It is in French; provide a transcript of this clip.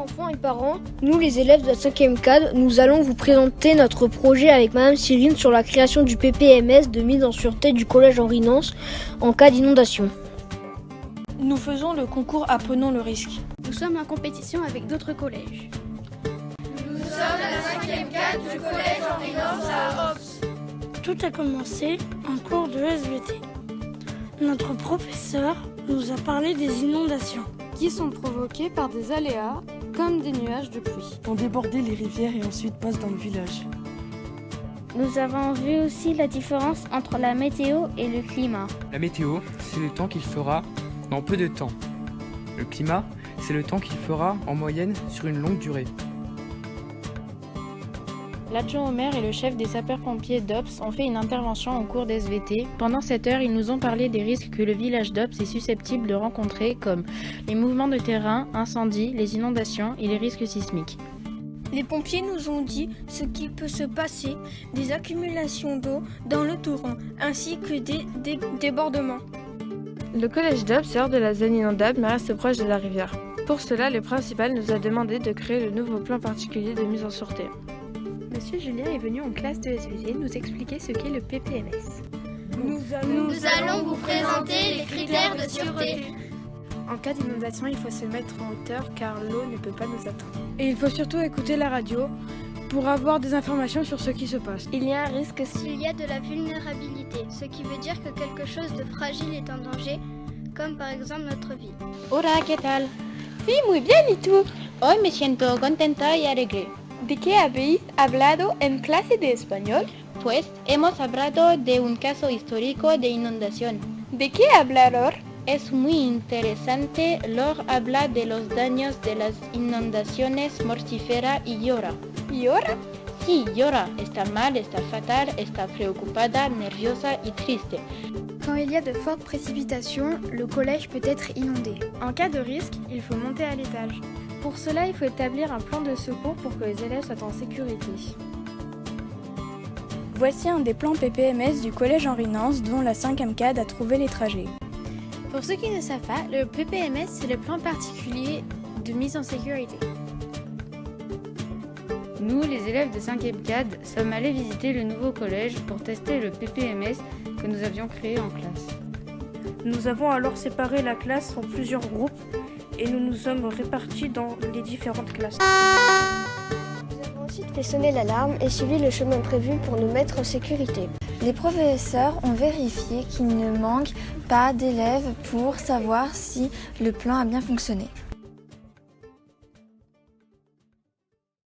enfants et parents, nous les élèves de la 5e CAD, nous allons vous présenter notre projet avec Madame Cyrine sur la création du PPMS de mise en sûreté du collège Henri Nance en cas d'inondation. Nous faisons le concours Apprenons le risque. Nous sommes en compétition avec d'autres collèges. Nous sommes la 5e CAD du collège Henri Nance à Ops. Tout a commencé en cours de SVT. Notre professeur nous a parlé des inondations qui sont provoquées par des aléas comme des nuages de pluie. Ont débordé les rivières et ensuite passent dans le village. Nous avons vu aussi la différence entre la météo et le climat. La météo, c'est le temps qu'il fera dans peu de temps. Le climat, c'est le temps qu'il fera en moyenne sur une longue durée. L'adjoint au maire et le chef des sapeurs-pompiers d'Ops ont fait une intervention au cours d'SVT. Pendant cette heure, ils nous ont parlé des risques que le village d'Ops est susceptible de rencontrer, comme les mouvements de terrain, incendies, les inondations et les risques sismiques. Les pompiers nous ont dit ce qui peut se passer, des accumulations d'eau dans le torrent, ainsi que des débordements. Le collège d'Ops sort de la zone inondable mais reste proche de la rivière. Pour cela, le principal nous a demandé de créer le nouveau plan particulier de mise en sûreté. Monsieur Julien est venu en classe de SVT nous expliquer ce qu'est le PPMS. Nous allons vous présenter les critères de sûreté. En cas d'inondation, il faut se mettre en hauteur car l'eau ne peut pas nous atteindre. Et il faut surtout écouter la radio pour avoir des informations sur ce qui se passe. Il y a un risque s'il y a de la vulnérabilité, ce qui veut dire que quelque chose de fragile est en danger, comme par exemple notre vie. Hola, ¿qué tal? Sí, muy bien, ¿y tú? Hoy me siento contenta y alegre. ¿De qué habéis hablado en clase de español? Pues hemos hablado de un caso histórico de inundación. ¿De qué hablaron? Es muy interesante. Lor habla de los daños de las inundaciones mortíferas y llora. ¿Llora? Sí, llora. Está mal, está fatal, está preocupada, nerviosa y triste. Quand il y a de fortes précipitations, le collège peut être inondé. En cas de risque, il faut monter à l'étage. Pour cela, il faut établir un plan de secours pour que les élèves soient en sécurité. Voici un des plans PPMS du collège Henri Nance dont la 5e CAD a trouvé les trajets. Pour ceux qui ne savent pas, le PPMS c'est le plan particulier de mise en sécurité. Nous, les élèves de 5e CAD, sommes allés visiter le nouveau collège pour tester le PPMS que nous avions créé en classe. Nous avons alors séparé la classe en plusieurs groupes et nous nous sommes répartis dans les différentes classes. Nous avons ensuite fait sonner l'alarme et suivi le chemin prévu pour nous mettre en sécurité. Les professeurs ont vérifié qu'il ne manque pas d'élèves pour savoir si le plan a bien fonctionné.